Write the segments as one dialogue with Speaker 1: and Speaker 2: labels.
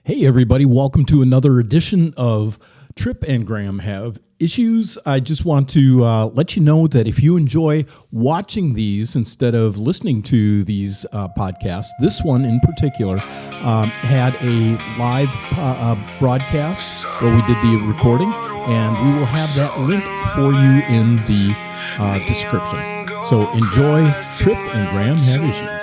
Speaker 1: Hey, everybody. Welcome to another edition of Tripp and Graham Have Issues. I just want to let you know that if you enjoy watching these instead of listening to these podcasts, this one in particular had a live broadcast where we did the recording, and we will have that link for you in the description. So enjoy Tripp and Graham Have Issues.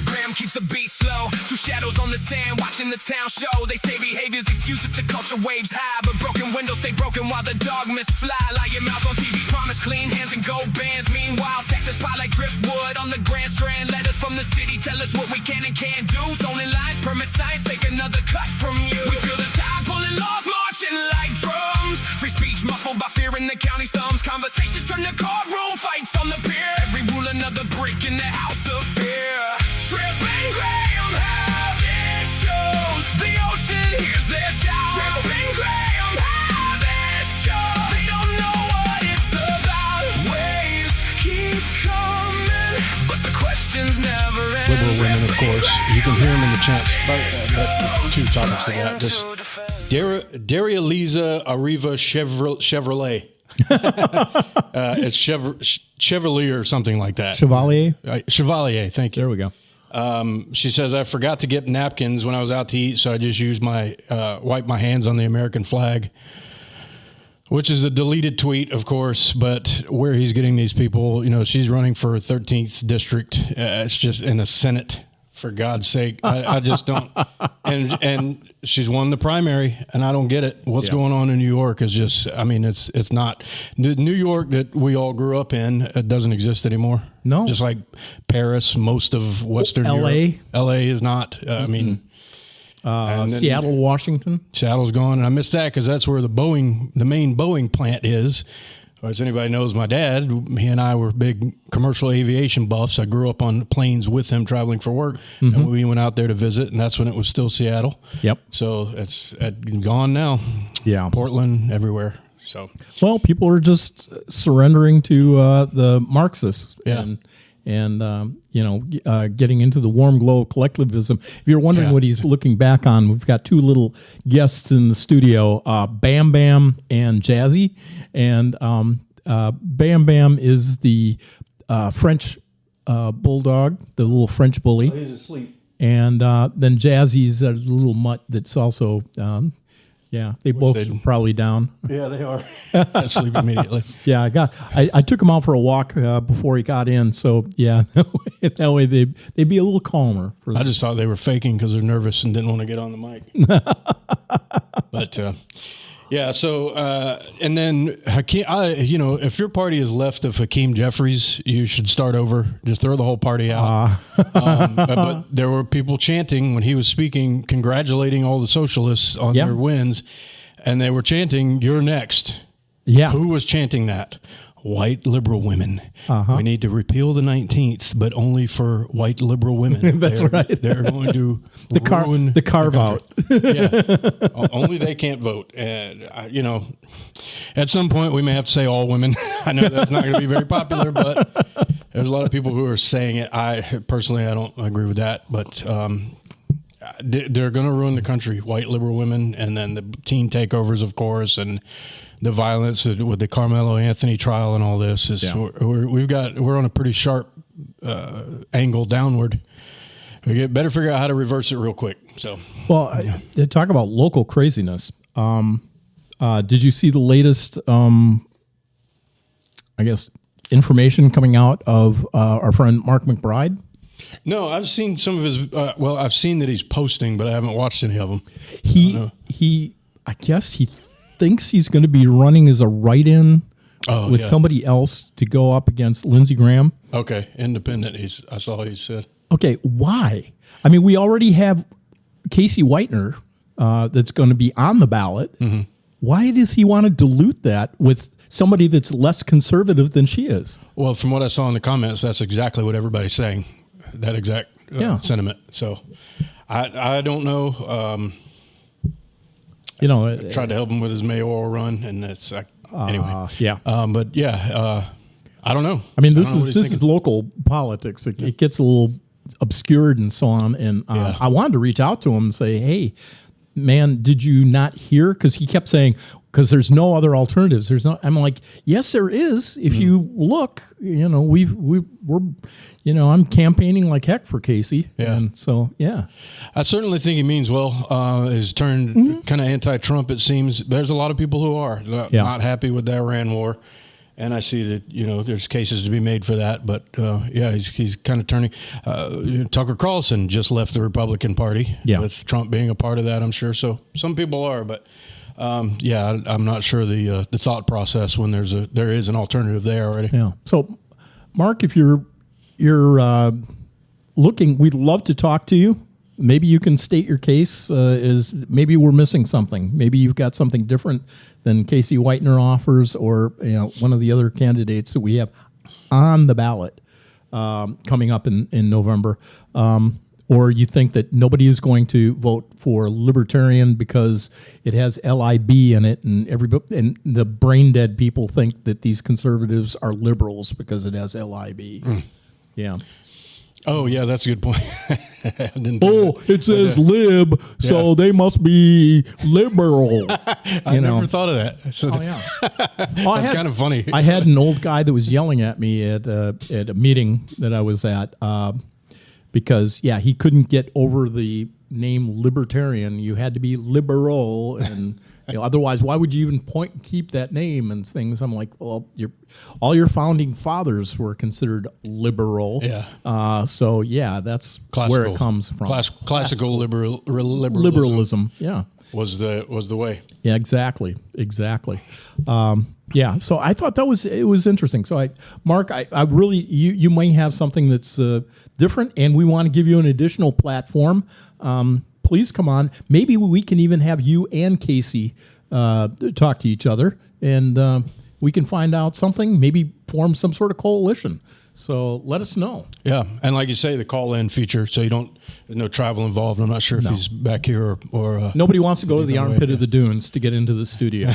Speaker 2: Graham keeps the beat slow. Two shadows on the sand watching the town show. They say behavior's excuse if the culture waves high, but broken windows stay broken while the dogmas fly. Lion mouths on TV promise clean hands and gold bands. Meanwhile Texas pile like driftwood on the Grand Strand. Letters from the city tell us what we can and can't do. Zoning lines, permit signs, take another cut from you. We feel the tide pulling laws marching like drums. Free speech muffled by fear in the county's thumbs. Conversations turn to courtroom fights on the pier. Every rule another brick in the house of fear. Tripp and Graham have issues. The ocean hears their shout. Tripp and Graham have issues. They don't know what it's about. Waves keep coming, but the questions never end.
Speaker 3: Liberal women, of course. You can hear them in the chants. But two topics of that. Just Daria Lisa Arriva Chevrolet. It's Chevalier or something like that.
Speaker 1: Chevalier?
Speaker 3: Chevalier, thank you.
Speaker 1: There we go.
Speaker 3: She says, I forgot to get napkins when I was out to eat, so I just used wipe my hands on the American flag, which is a deleted tweet, of course, but where he's getting these people, she's running for 13th district. It's just in the Senate, for God's sake. I just don't. And she's won the primary, and I don't get it. What's going on in New York is just, it's not. New York that we all grew up in, it doesn't exist anymore.
Speaker 1: No.
Speaker 3: Just like Paris, most of Western Europe. L.A. is not.
Speaker 1: Seattle, Washington.
Speaker 3: Seattle's gone, and I missed that because that's where the main Boeing plant is. As anybody knows, my dad, he and I were big commercial aviation buffs. I grew up on planes with him traveling for work, and we went out there to visit, and that's when it was still Seattle.
Speaker 1: Yep.
Speaker 3: So it's gone now.
Speaker 1: Yeah.
Speaker 3: Portland, everywhere. So,
Speaker 1: well, people are just surrendering to the Marxists and getting into the warm glow of collectivism. If you're wondering what he's looking back on, we've got two little guests in the studio, Bam Bam and Jazzy. And Bam Bam is the French bulldog, the little French bully.
Speaker 3: Oh, he's asleep.
Speaker 1: And then Jazzy's a little mutt that's also... they both are probably down.
Speaker 3: Yeah, they are. Asleep immediately.
Speaker 1: Yeah, I took him out for a walk before he got in. So that way they'd be a little calmer.
Speaker 3: I just thought they were faking because they're nervous and didn't want to get on the mic. But so and then Hakeem, if your party is left of Hakeem Jeffries, you should start over. Just throw the whole party out. But there were people chanting when he was speaking, congratulating all the socialists on their wins, and they were chanting, "You're next."
Speaker 1: Yeah.
Speaker 3: Who was chanting that? White liberal women. We need to repeal the 19th, but only for white liberal women.
Speaker 1: That's right.
Speaker 3: They're going to ruin
Speaker 1: the carve out.
Speaker 3: Only they can't vote. And, at some point we may have to say all women. I know that's not going to be very popular, but there's a lot of people who are saying it. I don't agree with that, but they're going to ruin the country. White liberal women, and then the teen takeovers, of course, and the violence with the Carmelo Anthony trial and all this is we're on a pretty sharp angle downward. We better figure out how to reverse it real quick. So,
Speaker 1: talk about local craziness. Did you see the latest? Information coming out of our friend Mark McBride?
Speaker 3: No, I've seen some of his. I've seen that he's posting, but I haven't watched any of them.
Speaker 1: I guess he thinks he's going to be running as a write-in with somebody else to go up against Lindsey Graham.
Speaker 3: Okay, independent. I saw he said.
Speaker 1: Okay, why? I mean, we already have Casey Whitener that's going to be on the ballot. Mm-hmm. Why does he want to dilute that with somebody that's less conservative than she is?
Speaker 3: Well, from what I saw in the comments, that's exactly what everybody's saying. That exact sentiment. So I don't know. tried to help him with his mayoral run, and it's anyway.
Speaker 1: Yeah.
Speaker 3: But yeah, I don't know.
Speaker 1: I mean,
Speaker 3: I don't know what he's
Speaker 1: this
Speaker 3: thinking.
Speaker 1: is local politics. It gets a little obscured and so on. And I wanted to reach out to him and say, hey, man, did you not hear? Because he kept saying, because there's no other alternatives. There's no. I'm like, yes, there is. If you look, we're, I'm campaigning like heck for Casey.
Speaker 3: Yeah.
Speaker 1: And so, yeah.
Speaker 3: I certainly think he means well. He's turned kind of anti-Trump, it seems. There's a lot of people who are not happy with the Iran war. And I see that, there's cases to be made for that. But, he's kind of turning. Tucker Carlson just left the Republican Party with Trump being a part of that, I'm sure. So some people are. But, I'm not sure the thought process when there is an alternative there already.
Speaker 1: Yeah. So, Mark, if you're looking, we'd love to talk to you. Maybe you can state your case. Maybe we're missing something. Maybe you've got something different than Casey Whitener offers, or one of the other candidates that we have on the ballot coming up in November. Or you think that nobody is going to vote for Libertarian because it has LIB in it, and the brain dead people think that these conservatives are liberals because it has LIB. Yeah.
Speaker 3: Oh, yeah, that's a good point.
Speaker 1: It says lib, so they must be liberal.
Speaker 3: I never thought of that. So that's kind of funny.
Speaker 1: I had an old guy that was yelling at me at a meeting that I was at because, he couldn't get over the name Libertarian. You had to be liberal, and otherwise, why would you even keep that name and things? I'm like, well, all your founding fathers were considered liberal.
Speaker 3: Yeah.
Speaker 1: So that's where it comes from.
Speaker 3: Classical
Speaker 1: liberalism. Yeah.
Speaker 3: Was the way.
Speaker 1: Yeah. Exactly. So I thought it was interesting. So Mark, I really you may have something that's different, and we want to give you an additional platform. Please come on. Maybe we can even have you and Casey talk to each other, and we can find out something, maybe form some sort of coalition. So let us know.
Speaker 3: Yeah, and like you say, the call-in feature, so there's no travel involved. I'm not sure if he's back here or
Speaker 1: nobody wants to go to the armpit of the dunes to get into the studio.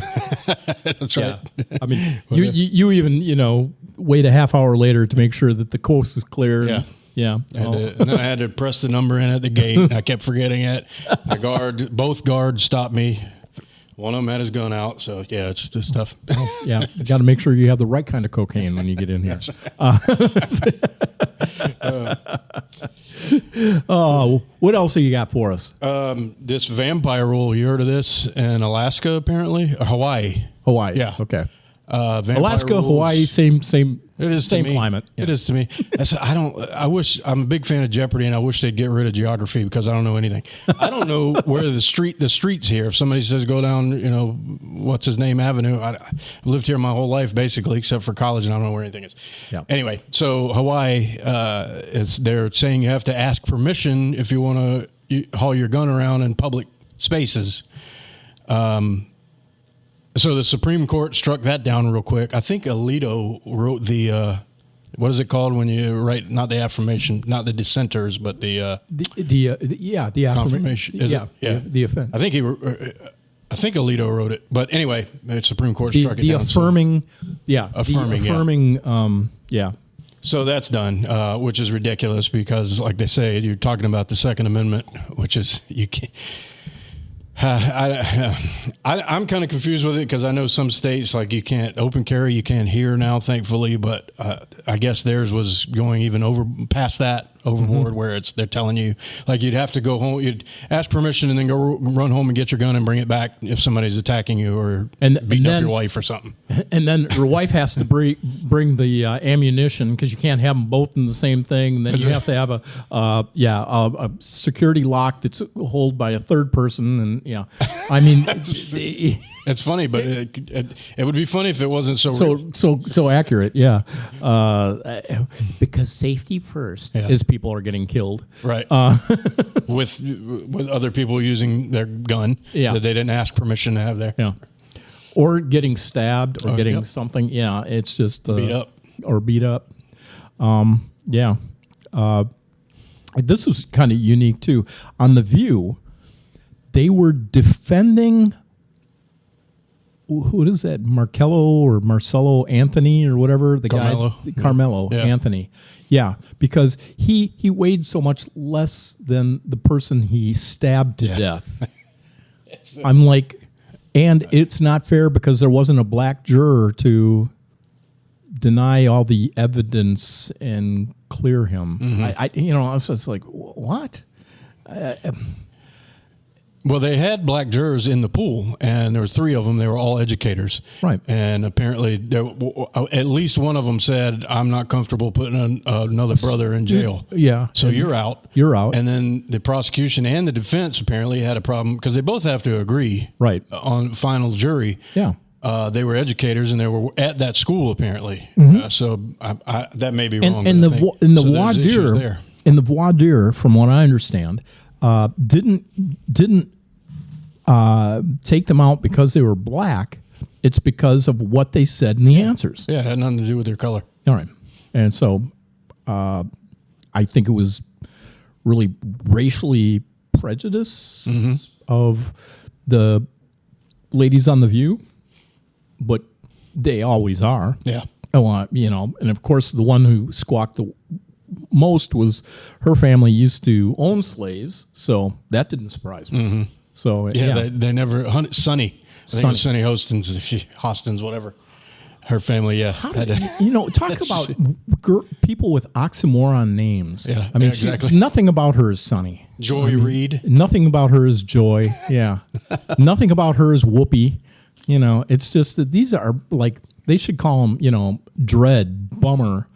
Speaker 3: That's right.
Speaker 1: I mean, you even wait a half hour later to make sure that the coast is clear.
Speaker 3: Yeah.
Speaker 1: Yeah.
Speaker 3: And then I had to press the number in at the gate. I kept forgetting it. Both guards stopped me. One of them had his gun out. So, it's just tough.
Speaker 1: You got to make sure you have the right kind of cocaine when you get in here. What else have you got for us?
Speaker 3: This vampire rule, you heard of this in Alaska, apparently? Or Hawaii.
Speaker 1: Yeah. Okay.
Speaker 3: Alaska,
Speaker 1: Hawaii, same.
Speaker 3: It is
Speaker 1: same
Speaker 3: to me.
Speaker 1: climate. Yeah.
Speaker 3: It is to me. I'm a big fan of Jeopardy, and I wish they'd get rid of geography because I don't know anything. I don't know where the streets here. If somebody says go down, what's his name Avenue. I've lived here my whole life basically, except for college, and I don't know where anything is.
Speaker 1: Yeah.
Speaker 3: Anyway, so Hawaii, they're saying you have to ask permission if you want to haul your gun around in public spaces. So the Supreme Court struck that down real quick. I think Alito wrote the what is it called when you write not the affirmation, not the dissenters, but the
Speaker 1: confirmation. The offense.
Speaker 3: I think Alito wrote it, but anyway, the Supreme Court struck it down.
Speaker 1: Affirming.
Speaker 3: So that's done, which is ridiculous because, like they say, you're talking about the Second Amendment, which is you can't. I'm kind of confused with it because I know some states, like you can't open carry, you can't hear now, thankfully. But I guess theirs was going even past that, overboard, where they're telling you like you'd have to go home, you'd ask permission and then go run home and get your gun and bring it back if somebody's attacking you or beating up your wife or something.
Speaker 1: And then your wife has to bring the ammunition because you can't have them both in the same thing. And then you have to have a security lock that's held by a third person. And I mean,
Speaker 3: it's funny, but it would be funny if it wasn't
Speaker 1: so accurate. Yeah, because safety first, as people are getting killed,
Speaker 3: right? With other people using their gun that they didn't ask permission to have there,
Speaker 1: or getting stabbed or getting something. Yeah, it's just
Speaker 3: beat up.
Speaker 1: This was kind of unique too. On The View, they were defending what is that? Marcello Anthony or whatever the
Speaker 3: Carmelo.
Speaker 1: guy Carmelo
Speaker 3: Yeah.
Speaker 1: Anthony. Yeah, because he weighed so much less than the person he stabbed to death. I'm like, and it's not fair because there wasn't a black juror to deny all the evidence and clear him. I was just like, what?
Speaker 3: Well, they had black jurors in the pool, and there were 3 of them. They were all educators.
Speaker 1: Right.
Speaker 3: And apparently, at least one of them said, I'm not comfortable putting another brother in jail.
Speaker 1: Yeah.
Speaker 3: So you're out.
Speaker 1: You're out.
Speaker 3: And then the prosecution and the defense apparently had a problem because they both have to agree
Speaker 1: Right.
Speaker 3: on final jury.
Speaker 1: Yeah.
Speaker 3: They were educators, and they were at that school apparently. So that may be wrong.
Speaker 1: And
Speaker 3: but
Speaker 1: the
Speaker 3: I think-
Speaker 1: in the
Speaker 3: so
Speaker 1: voir
Speaker 3: there's issues
Speaker 1: dire,
Speaker 3: there.
Speaker 1: in the voir dire, from what I understand, didn't take them out because they were black. It's because of what they said in the answers.
Speaker 3: Yeah, it had nothing to do with their color.
Speaker 1: All right, and so I think it was really racially prejudice of the ladies on The View, but they always are.
Speaker 3: Yeah.
Speaker 1: And of course, the one who squawked the most was her family used to own slaves, so that didn't surprise me. So
Speaker 3: Yeah, they never Sonny. I think it was Sonny Hostins, whatever. Her family, yeah.
Speaker 1: talk about people with oxymoron names.
Speaker 3: Yeah,
Speaker 1: I mean,
Speaker 3: exactly.
Speaker 1: Nothing about her is Sonny.
Speaker 3: Joy Reid.
Speaker 1: Nothing about her is Joy. Yeah, nothing about her is Whoopi. It's just that these are like they should call them, Dread, Bummer.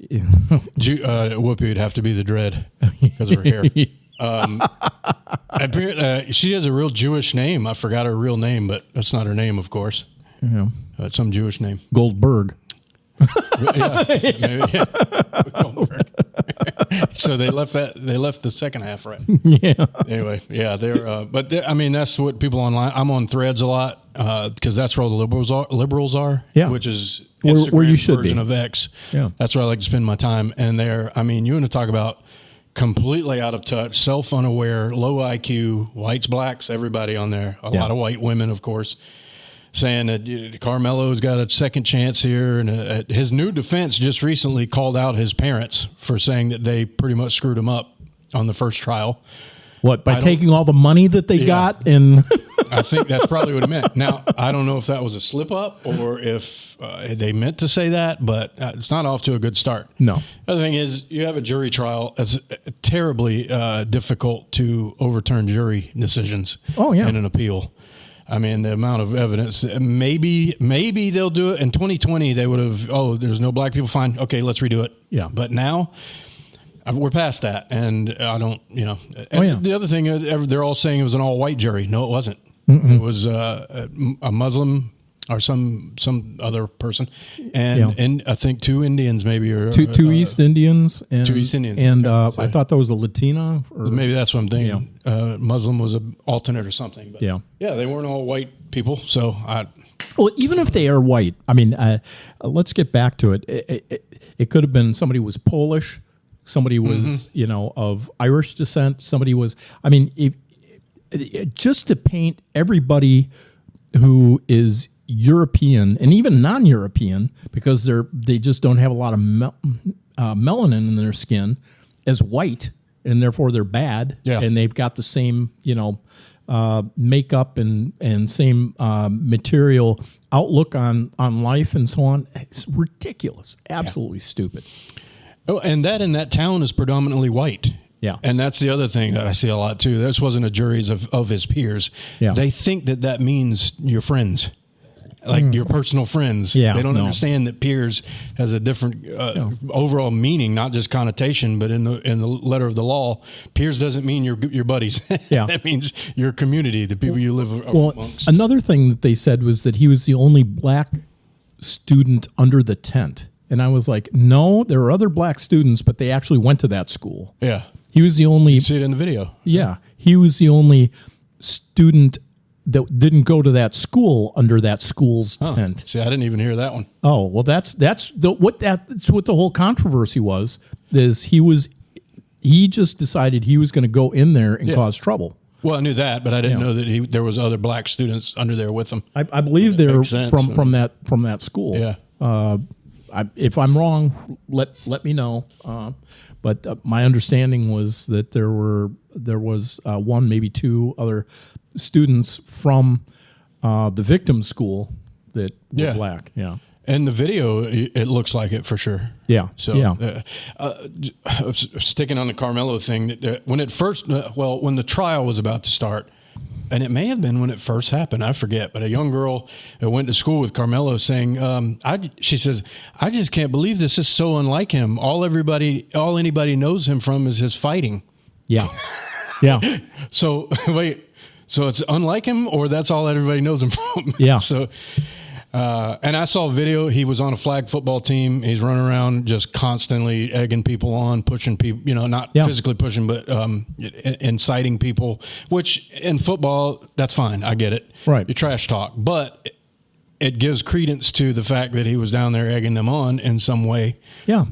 Speaker 3: Whoopi would have to be the dread because of her hair. Apparently, she has a real Jewish name. I forgot her real name, but that's not her name, of course.
Speaker 1: Yeah.
Speaker 3: It's some Jewish name.
Speaker 1: Goldberg.
Speaker 3: Yeah, maybe, yeah. Goldberg. So they left the second half right.
Speaker 1: Yeah.
Speaker 3: Anyway, yeah, I mean, that's what people online. I'm on Threads a lot because that's where all the liberals are.
Speaker 1: Yeah.
Speaker 3: Which is
Speaker 1: Where you
Speaker 3: Instagram's
Speaker 1: should
Speaker 3: version
Speaker 1: be.
Speaker 3: of X.
Speaker 1: Yeah.
Speaker 3: That's where I like to spend my time. And I mean, you want to talk about completely out of touch, self-unaware, low IQ, whites, blacks, everybody on there. A lot of white women, of course, saying that Carmelo's got a second chance here. And his new defense just recently called out his parents for saying that they pretty much screwed him up on the first trial.
Speaker 1: What, by taking all the money that they got and
Speaker 3: I think that's probably what it meant. Now, I don't know if that was a slip up or if they meant to say that, but it's not off to a good start.
Speaker 1: No.
Speaker 3: The other thing is, you have a jury trial. It's terribly difficult to overturn jury decisions in an appeal. I mean, the amount of evidence, maybe they'll do it. In 2020, they would have, there's no black people, fine. Okay, let's redo it.
Speaker 1: Yeah.
Speaker 3: But now, we're past that, and I don't, The other thing, they're all saying it was an all-white jury. No, it wasn't. It was a Muslim or some other person, and I think 2 Indians maybe, or
Speaker 1: two East Indians. And,
Speaker 3: 2 East Indians.
Speaker 1: And I thought that was a Latina. Or,
Speaker 3: maybe that's what I'm thinking. Muslim was an alternate or something. But
Speaker 1: Yeah.
Speaker 3: they weren't all white people, so
Speaker 1: Well, even if they are white, I mean, let's get back to it. It could have been somebody was Polish, somebody was, of Irish descent, somebody was, I mean, just to paint everybody who is European and even non-European, because they just don't have a lot of melanin in their skin, as white, and therefore they're bad, and they've got the same, makeup and same material outlook on life and so on. It's ridiculous, absolutely stupid.
Speaker 3: Oh, and that in that town is predominantly white.
Speaker 1: Yeah.
Speaker 3: And that's the other thing that I see a lot too. This wasn't a jury of his peers.
Speaker 1: Yeah.
Speaker 3: They think that means your friends, like your personal friends.
Speaker 1: Yeah,
Speaker 3: They don't
Speaker 1: no.
Speaker 3: understand that peers has a different overall meaning, not just connotation, but in the letter of the law, peers doesn't mean your buddies.
Speaker 1: Yeah.
Speaker 3: That means your community, the people you live amongst.
Speaker 1: Another thing that they said was that he was the only black student under the tent. And I was like, no, there are other black students, but they actually went to that school.
Speaker 3: Yeah.
Speaker 1: He was the only.
Speaker 3: You see it in the video.
Speaker 1: Yeah. He was the only student that didn't go to that school under that school's tent.
Speaker 3: See, I didn't even hear that one.
Speaker 1: Oh, well, that's what the whole controversy was, is he just decided he was going to go in there and cause trouble.
Speaker 3: Well, I knew that, but I didn't know that there was other black students under there with him.
Speaker 1: I believe they're from that school.
Speaker 3: Yeah.
Speaker 1: If I'm wrong, let me know. But my understanding was that there was one, maybe two other students from the victim school that were black. Yeah.
Speaker 3: And the video, it looks like it for sure.
Speaker 1: Yeah.
Speaker 3: So, sticking on the Carmelo thing, when it first, when the trial was about to start, and it may have been when it first happened, I forget, but a young girl that went to school with Carmelo saying, she says, I just can't believe this is so unlike him. All anybody knows him from is his fighting.
Speaker 1: Yeah. Yeah.
Speaker 3: So, wait, so it's unlike him, or that's all everybody knows him from?
Speaker 1: Yeah.
Speaker 3: So, and I saw a video. He was on a flag football team. He's running around just constantly egging people on, pushing people, not physically pushing, but inciting people, which in football, that's fine. I get it.
Speaker 1: Right.
Speaker 3: You trash talk. But it gives credence to the fact that he was down there egging them on in some way.
Speaker 1: Yeah.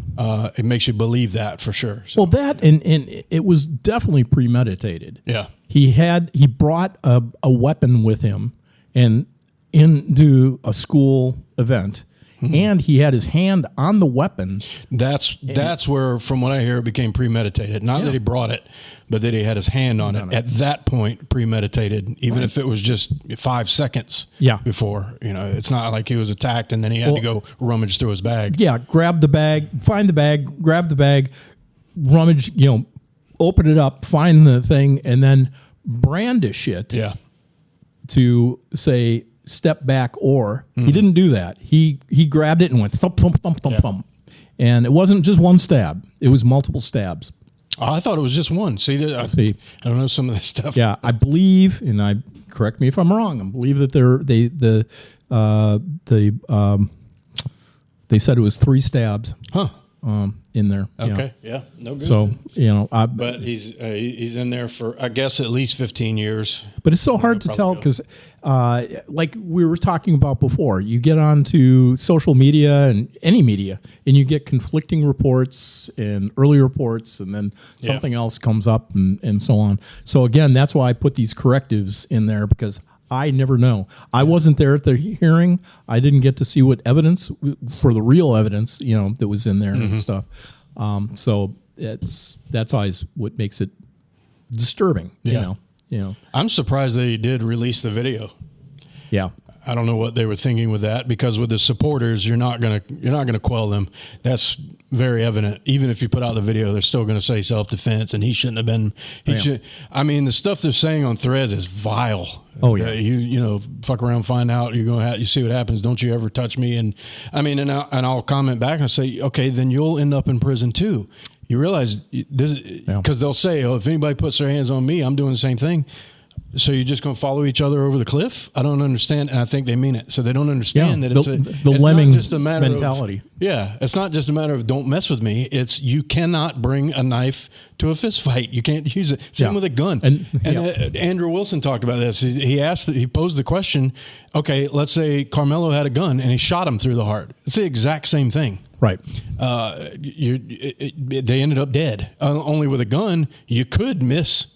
Speaker 3: It makes you believe that for sure. So.
Speaker 1: Well, that and it was definitely premeditated.
Speaker 3: Yeah.
Speaker 1: He brought a weapon with him and into a school event, and he had his hand on the weapon.
Speaker 3: That's where, from what I hear, it became premeditated. Not that he brought it, but that he had his hand on it. At that point, premeditated, even if it was just 5 seconds before. It's not like he was attacked and then he had to go rummage through his bag.
Speaker 1: Yeah, grab the bag, find the bag, grab the bag, rummage, open it up, find the thing, and then brandish it to say, step back, or he didn't do that. He grabbed it and went thump, thump, thump, thump, thump. And it wasn't just one stab. It was multiple stabs.
Speaker 3: Oh, I thought it was just one. See, I don't know some of this stuff.
Speaker 1: Yeah, I believe, and correct me if I'm wrong, I believe that they said it was 3 stabs.
Speaker 3: Huh.
Speaker 1: In there.
Speaker 3: Okay. Yeah. No good.
Speaker 1: So,
Speaker 3: but he's in there for, I guess, at least 15 years.
Speaker 1: But it's so hard to tell because, like we were talking about before, you get onto social media and any media, and you get conflicting reports and early reports, and then something else comes up and so on. So again, that's why I put these correctives in there, because I never know. I wasn't there at the hearing. I didn't get to see what evidence, for the real evidence, that was in there and stuff. So that's always what makes it disturbing. You know.
Speaker 3: I'm surprised they did release the video.
Speaker 1: Yeah.
Speaker 3: I don't know what they were thinking with that, because with the supporters, you're not gonna quell them. That's very evident. Even if you put out the video, they're still going to say self-defense, and he shouldn't have been. I mean, the stuff they're saying on Threads is vile.
Speaker 1: Oh yeah,
Speaker 3: you fuck around, find out. You're going to you see what happens. Don't you ever touch me? And I mean, and I'll comment back and say, okay, then you'll end up in prison too. You realize this, because they'll say, oh, if anybody puts their hands on me, I'm doing the same thing. So you're just going to follow each other over the cliff? I don't understand, and I think they mean it. So they don't understand that it's
Speaker 1: lemming
Speaker 3: not just a matter
Speaker 1: mentality.
Speaker 3: It's not just a matter of don't mess with me. It's you cannot bring a knife to a fist fight. You can't use it. Same with a gun. And Andrew Wilson talked about this. He posed the question, okay, let's say Carmelo had a gun and he shot him through the heart. It's the exact same thing.
Speaker 1: Right.
Speaker 3: They ended up dead. Only with a gun, you could miss.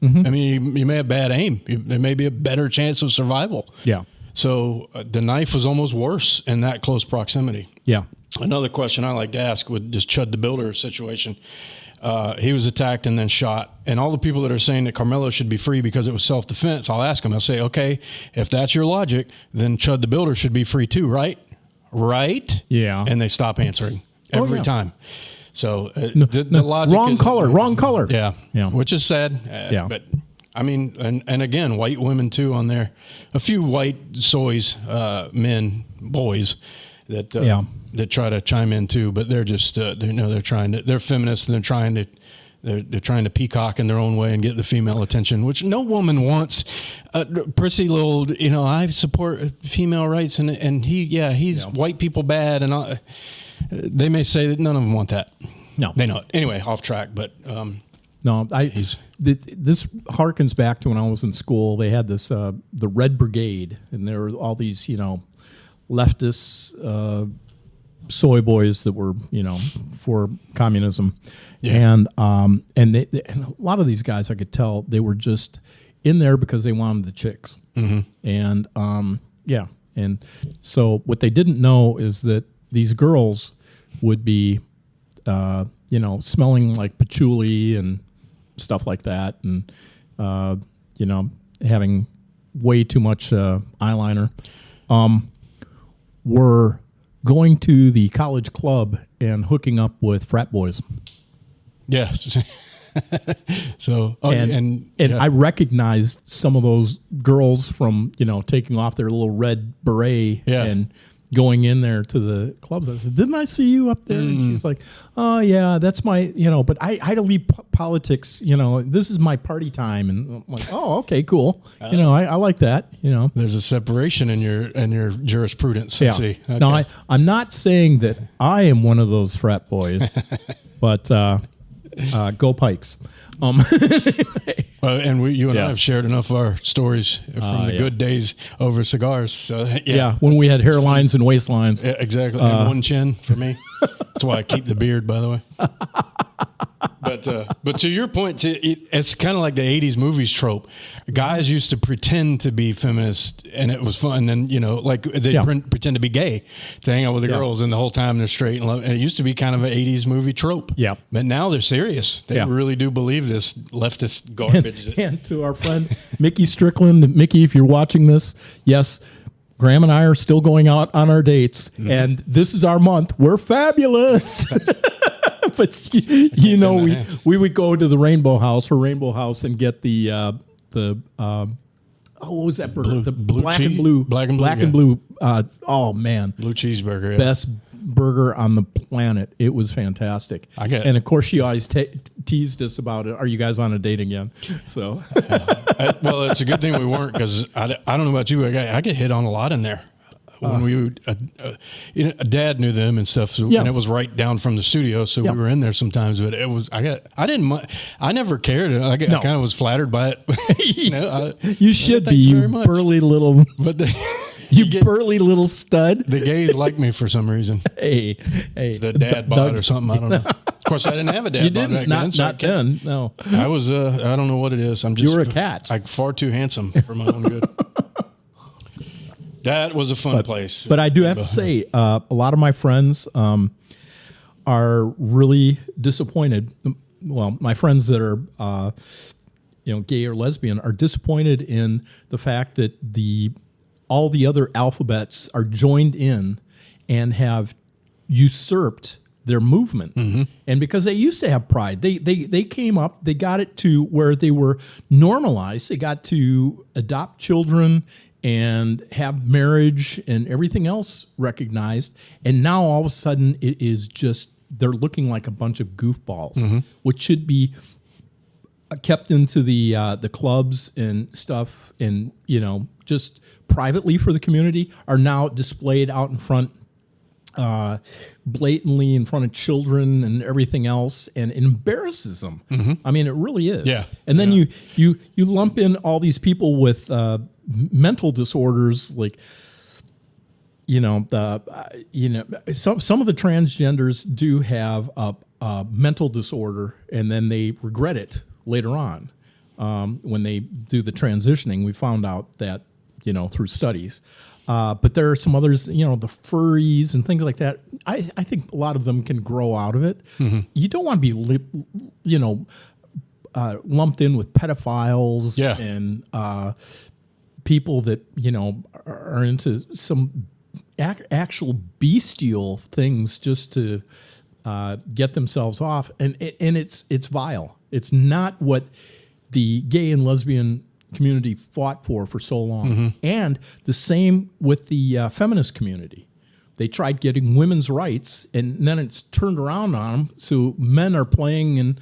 Speaker 3: I mean, you may have bad aim. There may be a better chance of survival.
Speaker 1: Yeah.
Speaker 3: So the knife was almost worse in that close proximity.
Speaker 1: Yeah.
Speaker 3: Another question I like to ask with this Chud the Builder situation. He was attacked and then shot. And all the people that are saying that Carmelo should be free because it was self-defense, I'll ask them. I'll say, okay, if that's your logic, then Chud the Builder should be free too, right? Right?
Speaker 1: Yeah.
Speaker 3: And they stop answering every time. So the logic
Speaker 1: wrong color.
Speaker 3: Yeah. Which is sad. But I mean, and again, white women too on there. A few white soys, men, boys that try to chime in too, but they're just they're feminists and they're trying to peacock in their own way and get the female attention, which no woman wants. Prissy little, I support female rights, and he's white people bad, and they may say that none of them want that.
Speaker 1: No,
Speaker 3: they know it. Anyway, off track, but
Speaker 1: no, this harkens back to when I was in school. They had this the Red Brigade, and there were all these leftists, soy boys that were for communism, and a lot of these guys, I could tell they were just in there because they wanted the chicks. And yeah, and so what they didn't know is that these girls would be, smelling like patchouli and stuff like that, and having way too much eyeliner. Were going to the college club and hooking up with frat boys.
Speaker 3: Yes. So,
Speaker 1: And I recognized some of those girls from, taking off their little red beret and going in there to the clubs. I said, didn't I see you up there? And she's like, oh, yeah, that's my, but I had to leave politics, this is my party time. And I'm like, oh, okay, cool. I like that,
Speaker 3: There's a separation in your jurisprudence.
Speaker 1: Yeah.
Speaker 3: See. Okay.
Speaker 1: Now, I'm not saying that I am one of those frat boys, but go Pikes.
Speaker 3: And you and I have shared enough of our stories from the good days over cigars. So
Speaker 1: when we had hairlines and waistlines.
Speaker 3: Yeah, exactly. And one chin for me. That's why I keep the beard, by the way. But to your point, it's kind of like the 80s movies trope. Guys used to pretend to be feminist, and it was fun. And, they pretend to be gay to hang out with the girls, and the whole time they're straight. And it used to be kind of an 80s movie trope.
Speaker 1: Yeah.
Speaker 3: But now they're serious. They really do believe this leftist garbage.
Speaker 1: And to our friend Mickey Strickland, Mickey, if you're watching this, yes, Graham and I are still going out on our dates, and this is our month. We're fabulous. But we would go to the Rainbow House and get the what was that burger? The black and blue.
Speaker 3: Black and blue.
Speaker 1: Oh man,
Speaker 3: Blue cheeseburger. Yeah.
Speaker 1: Best burger on the planet. It was fantastic. And of course, she always teased us about it. Are you guys on a date again? So,
Speaker 3: well, it's a good thing we weren't, because I don't know about you, but I get hit on a lot in there. When we would, Dad knew them and stuff, so, and it was right down from the studio, so we were in there sometimes. But it was I never cared. I kind of was flattered by it.
Speaker 1: You should be, you burly little,
Speaker 3: but
Speaker 1: burly little stud.
Speaker 3: The gays like me for some reason.
Speaker 1: Hey,
Speaker 3: the dad bod or something. I don't know. Of course, I didn't have a dad bod back then.
Speaker 1: Not then. No,
Speaker 3: I was. I don't know what it is. I'm just.
Speaker 1: You were a catch.
Speaker 3: I'm far too handsome for my own good. That was a fun place.
Speaker 1: But I do have to say, a lot of my friends are really disappointed. Well, my friends that are, gay or lesbian are disappointed in the fact that all the other alphabets are joined in and have usurped their movement. And because they used to have pride, they came up, they got it to where they were normalized. They got to adopt children and have marriage and everything else recognized. And now all of a sudden it is just, they're looking like a bunch of goofballs, which should be kept into the clubs and stuff, and, just privately for the community, are now displayed out in front, blatantly in front of children and everything else, and it embarrasses them. I mean, it really is.
Speaker 3: Yeah.
Speaker 1: And then you lump in all these people with mental disorders, like some of the transgenders do have a mental disorder, and then they regret it later on when they do the transitioning. We found out that through studies. But there are some others, the furries and things like that. I think a lot of them can grow out of it. You don't want to be, lumped in with pedophiles and people that, are into some actual bestial things just to get themselves off. And it's vile. It's not what the gay and lesbian community fought for so long. And the same with the feminist community. They tried getting women's rights, and then it's turned around on them. So men are playing in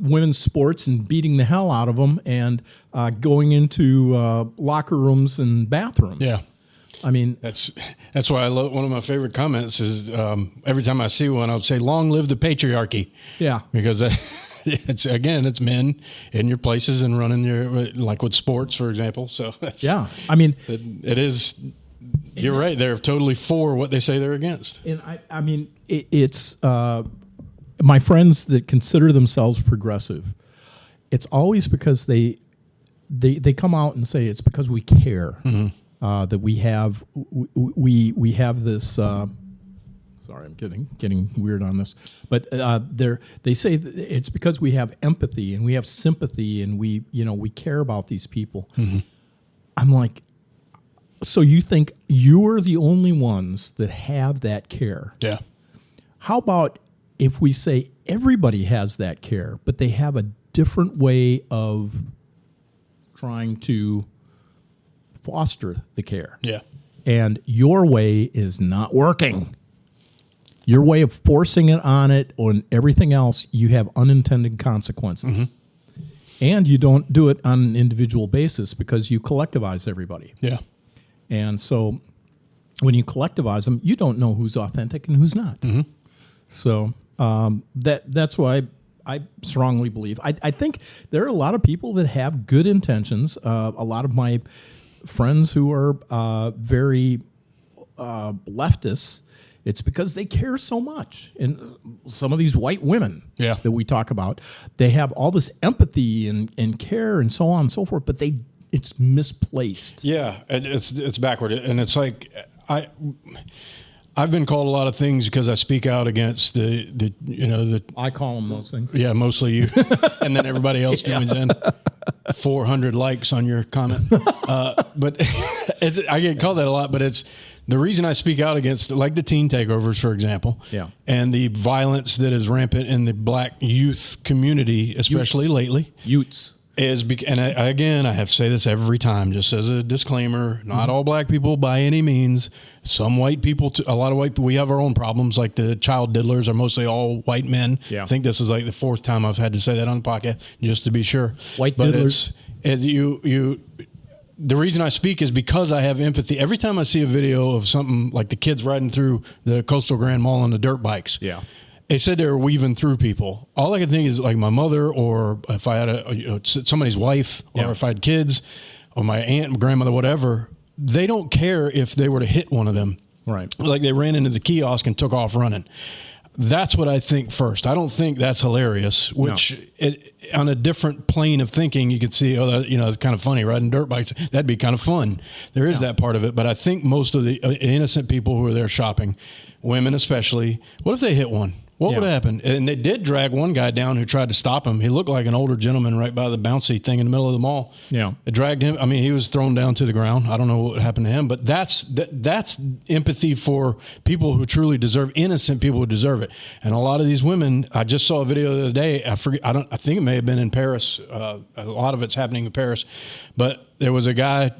Speaker 1: women's sports and beating the hell out of them, and going into locker rooms and bathrooms.
Speaker 3: Yeah.
Speaker 1: I mean,
Speaker 3: that's why I love, one of my favorite comments is every time I see one, I'll say, "Long live the patriarchy." Yeah. Because it's men in your places and running your, like with sports, for example. So
Speaker 1: I mean,
Speaker 3: it is. You're right. They're totally for what they say they're against.
Speaker 1: And I mean, it's my friends that consider themselves progressive. It's always because they they come out and say it's because we care that we have this. Sorry, I'm getting weird on this, but they say it's because we have empathy and we have sympathy and we care about these people. I'm like, so you think you're the only ones that have that care?
Speaker 3: Yeah.
Speaker 1: How about if we say everybody has that care, but they have a different way of trying to foster the care?
Speaker 3: Yeah.
Speaker 1: And your way is not working. Your way of forcing it on it and everything else, you have unintended consequences. And you don't do it on an individual basis because you collectivize everybody.
Speaker 3: Yeah.
Speaker 1: And so when you collectivize them, you don't know who's authentic and who's not. So that's why I strongly believe. I think there are a lot of people that have good intentions. A lot of my friends who are very leftists, it's because they care so much. And some of these white women that we talk about, they have all this empathy and care and so on and so forth, but it's misplaced.
Speaker 3: Yeah, it's backward. And it's like I've been called a lot of things because I speak out against the
Speaker 1: I call them those things.
Speaker 3: Yeah, mostly you. And then everybody else joins in. 400 likes on your comment. But I get called that a lot, but it's the reason I speak out against, like the teen takeovers, for example, and the violence that is rampant in the black youth community, especially lately.
Speaker 1: Utes.
Speaker 3: Again, I have to say this every time, just as a disclaimer, not all black people by any means. Some white people, a lot of white people, we have our own problems, like the child diddlers are mostly all white men. I think this is like the fourth time I've had to say that on the podcast, just to be sure.
Speaker 1: White diddlers.
Speaker 3: The reason I speak is because I have empathy. Every time I see a video of something like the kids riding through the Coastal Grand Mall on the dirt bikes, they said they were weaving through people. All I can think is like my mother, or if I had somebody's wife, or if I had kids, or my aunt, grandmother, whatever. They don't care if they were to hit one of them.
Speaker 1: Right.
Speaker 3: Like they ran into the kiosk and took off running. That's what I think first. I don't think that's hilarious, which on a different plane of thinking, you could see, it's kind of funny riding dirt bikes. That'd be kind of fun. There is that part of it. But I think most of the innocent people who are there shopping, women especially, what if they hit one? What would happen? And they did drag one guy down who tried to stop him. He looked like an older gentleman right by the bouncy thing in the middle of the mall.
Speaker 1: Yeah.
Speaker 3: It dragged him. I mean, he was thrown down to the ground. I don't know what happened to him, but that's empathy for people who truly deserve, innocent people who deserve it. And a lot of these women, I just saw a video the other day. I think it may have been in Paris. A lot of it's happening in Paris, but there was a guy,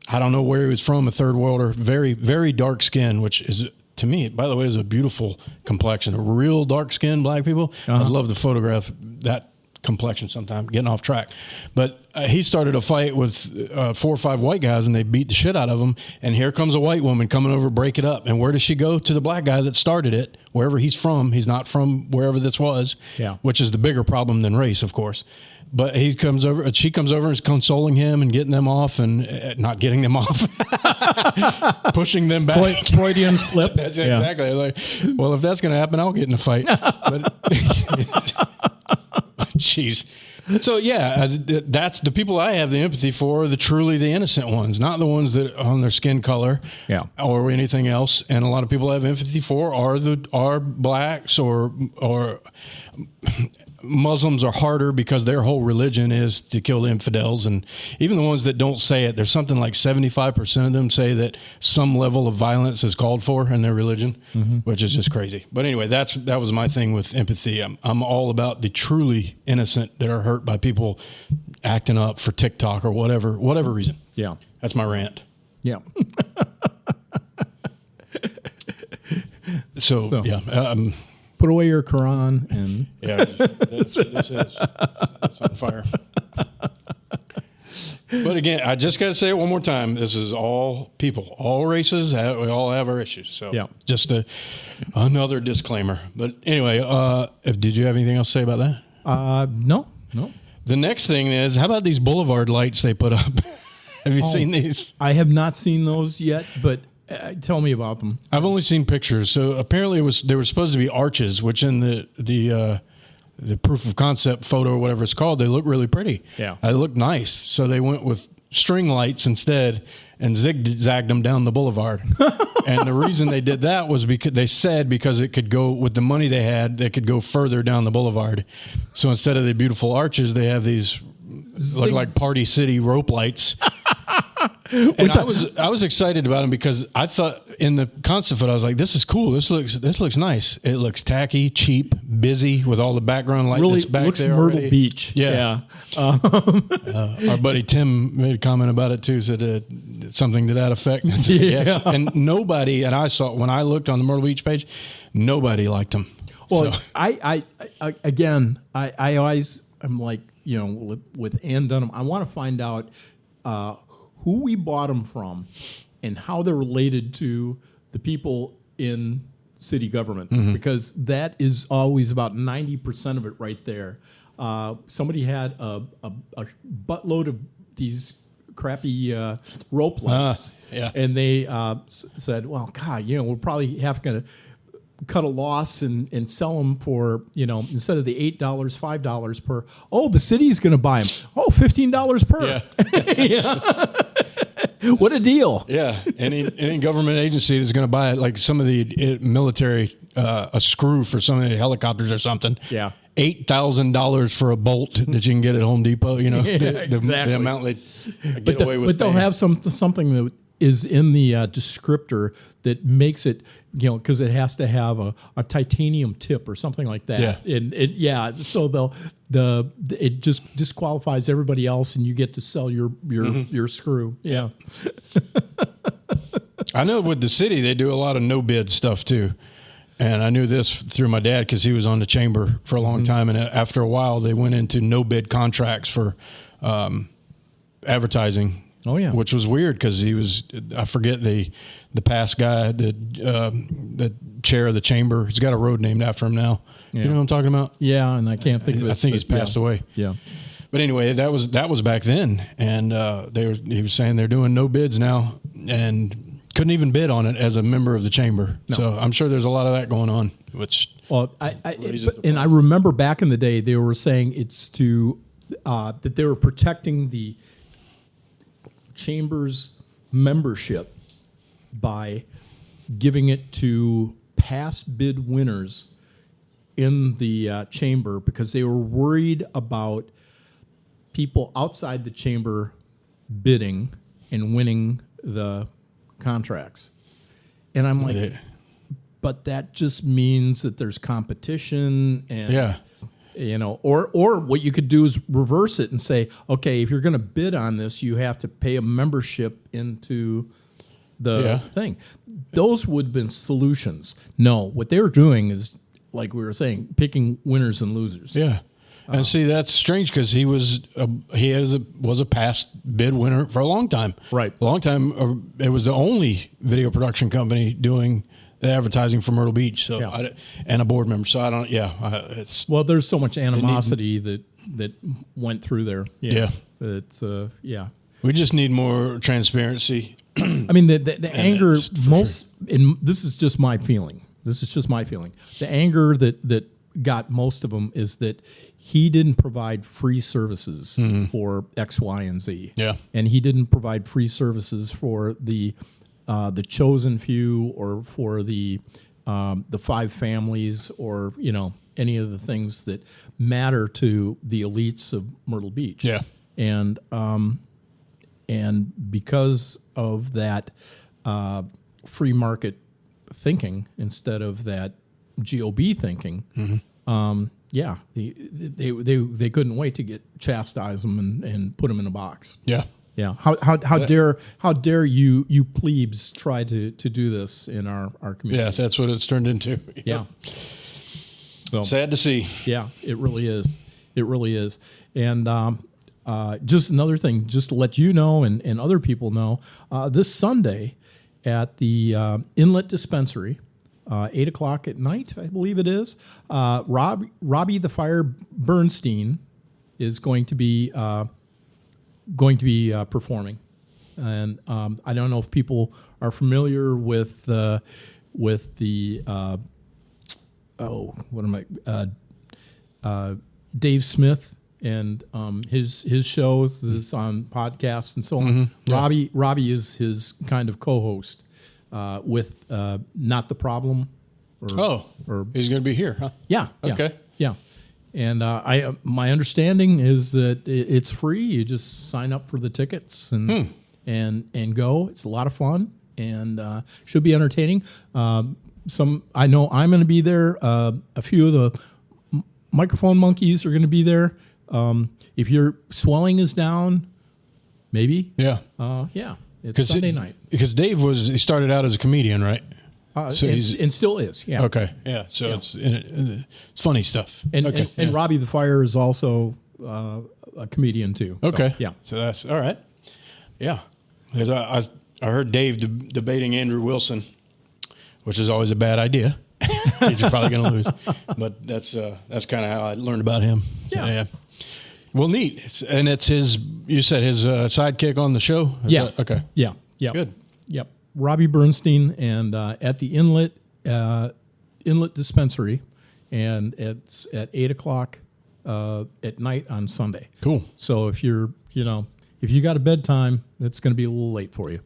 Speaker 3: I don't know where he was from, a third worlder, very, very dark skin, which is, to me, by the way, is a beautiful complexion. Real dark skinned black people. I'd love to photograph that complexion sometime, getting off track. But he started a fight with 4 or 5 white guys, and they beat the shit out of him. And here comes a white woman coming over to break it up. And where does she go? To the black guy that started it, wherever he's from. He's not from wherever this was, which is the bigger problem than race, of course. But she comes over and is consoling him and getting them off, and not getting them off, pushing them back.
Speaker 1: Freudian slip.
Speaker 3: That's exactly. Like, well, if that's going to happen, I'll get in a fight. But jeez. So that's the people I have the empathy for, the truly the innocent ones, not the ones that on their skin color, or anything else. And a lot of people I have empathy for are blacks or Muslims are harder because their whole religion is to kill the infidels. And even the ones that don't say it, there's something like 75% of them say that some level of violence is called for in their religion, which is just crazy. But anyway, that was my thing with empathy. I'm all about the truly innocent that are hurt by people acting up for TikTok or whatever reason. Yeah. That's my rant.
Speaker 1: Yeah.
Speaker 3: So
Speaker 1: put away your Quran and
Speaker 3: this is on fire. But again, I just got to say it one more time. This is all people, all races. We all have our issues. So just another disclaimer. But anyway, did you have anything else to say about that?
Speaker 1: No.
Speaker 3: The next thing is, how about these boulevard lights they put up? Have you seen these?
Speaker 1: I have not seen those yet, but tell me about them.
Speaker 3: I've only seen pictures. So apparently they were supposed to be arches, which in the the proof of concept photo or whatever it's called, they look really pretty.
Speaker 1: Yeah.
Speaker 3: They look nice. So they went with string lights instead and zigzagged them down the boulevard. And the reason they did that was because it could go with the money they had, they could go further down the boulevard. So instead of the beautiful arches, they have these look like Party City rope lights. And I was excited about them because I thought in the concept photo, I was like, this is cool. This looks nice. It looks tacky, cheap, busy with all the background light
Speaker 1: really
Speaker 3: that's back
Speaker 1: looks
Speaker 3: there
Speaker 1: Myrtle
Speaker 3: already.
Speaker 1: Beach.
Speaker 3: Yeah. Our buddy Tim made a comment about it too, said something to that effect. Yes. And nobody, and I saw when I looked on the Myrtle Beach page, nobody liked them.
Speaker 1: Well,
Speaker 3: So,
Speaker 1: I always, I'm like, with Ann Dunham, I want to find out who we bought them from and how they're related to the people in city government, because that is always about 90% of it right there. Somebody had a buttload of these crappy rope lights,
Speaker 3: yeah.
Speaker 1: and they said, well, God, we're probably going to cut a loss and sell them for, instead of the $8, $5 per. Oh, the city's going to buy them. Oh, $15 per.
Speaker 3: Yeah.
Speaker 1: What a deal.
Speaker 3: Yeah. Any government agency that's going to buy it, like some of the military, a screw for some of the helicopters or something.
Speaker 1: Yeah.
Speaker 3: $8,000 for a bolt that you can get at Home Depot.
Speaker 1: Exactly.
Speaker 3: The amount they get away with.
Speaker 1: But they'll have something that is in the descriptor that makes it, because it has to have a titanium tip or something like that.
Speaker 3: Yeah.
Speaker 1: So it just disqualifies everybody else, and you get to sell your screw. Yeah.
Speaker 3: I know with the city they do a lot of no bid stuff too, and I knew this through my dad because he was on the chamber for a long time, and after a while they went into no bid contracts for advertising.
Speaker 1: Oh yeah,
Speaker 3: which was weird because he was, I forget the past guy, the chair of the chamber. He's got a road named after him now.
Speaker 1: Yeah.
Speaker 3: You know what I'm talking about?
Speaker 1: Yeah, and I can't think of it.
Speaker 3: I think he's passed away.
Speaker 1: Yeah.
Speaker 3: But anyway, that was back then, and he was saying they're doing no bids now, and couldn't even bid on it as a member of the chamber. No. So I'm sure there's a lot of that going on. Which
Speaker 1: I remember back in the day they were saying it's to that they were protecting the chamber's membership by giving it to past bid winners in the chamber, because they were worried about people outside the chamber bidding and winning the contracts. And I'm like, but that just means that there's competition, and or what you could do is reverse it and say, okay, if you're going to bid on this, you have to pay a membership into the thing. Those would have been solutions. No, what they were doing is, like we were saying, picking winners and losers.
Speaker 3: Yeah. And see, that's strange because he was a past bid winner for a long time.
Speaker 1: Right.
Speaker 3: A long time. It was the only video production company doing the advertising for Myrtle Beach. So and a board member. So I don't. Yeah. It's
Speaker 1: there's so much animosity that went through there.
Speaker 3: Yeah.
Speaker 1: It's
Speaker 3: We just need more transparency.
Speaker 1: I mean, the anger and this is just my feeling. The anger that got most of them is that he didn't provide free services for X, Y, and Z.
Speaker 3: Yeah.
Speaker 1: And he didn't provide free services for the chosen few, or for the 5 families, or any of the things that matter to the elites of Myrtle Beach.
Speaker 3: Yeah.
Speaker 1: And because of that free market thinking instead of that GOB thinking, they couldn't wait to chastise them and put them in a box.
Speaker 3: Yeah.
Speaker 1: Yeah. How dare you plebes try to do this in our community?
Speaker 3: Yeah, that's what it's turned into.
Speaker 1: Yeah. So
Speaker 3: sad to see.
Speaker 1: Yeah, it really is. It really is. And just another thing, just to let you know and other people know, this Sunday at the Inlet Dispensary, 8 o'clock at night, I believe it is, Robbie the Fire Bernstein is going to be performing. And I don't know if people are familiar with the Dave Smith and his shows is on podcasts and so on. Yeah. Robbie is his kind of co-host with Not the Problem.
Speaker 3: Or he's going to be here, huh?
Speaker 1: Yeah.
Speaker 3: Okay.
Speaker 1: Yeah. And my understanding is that it's free. You just sign up for the tickets and go. It's a lot of fun and should be entertaining. I know I'm going to be there. A few of the microphone monkeys are going to be there. If your swelling is down, maybe.
Speaker 3: Yeah.
Speaker 1: It's Sunday night.
Speaker 3: Because Dave he started out as a comedian, right?
Speaker 1: So and still is. Yeah.
Speaker 3: Okay. Yeah. So it's funny stuff.
Speaker 1: And Robbie the Fire is also a comedian too.
Speaker 3: Okay.
Speaker 1: So, yeah.
Speaker 3: So that's all right. Yeah. I heard Dave debating Andrew Wilson, which is always a bad idea. He's probably going to lose, but that's kind of how I learned about him.
Speaker 1: Yeah.
Speaker 3: Well, neat. It's his. You said his sidekick on the show. Okay.
Speaker 1: Yeah. Yeah.
Speaker 3: Good.
Speaker 1: Yep. Robbie Bernstein and at the Inlet Dispensary, and it's at 8:00 at night on Sunday.
Speaker 3: Cool.
Speaker 1: So if you got a bedtime, it's going to be a little late for you.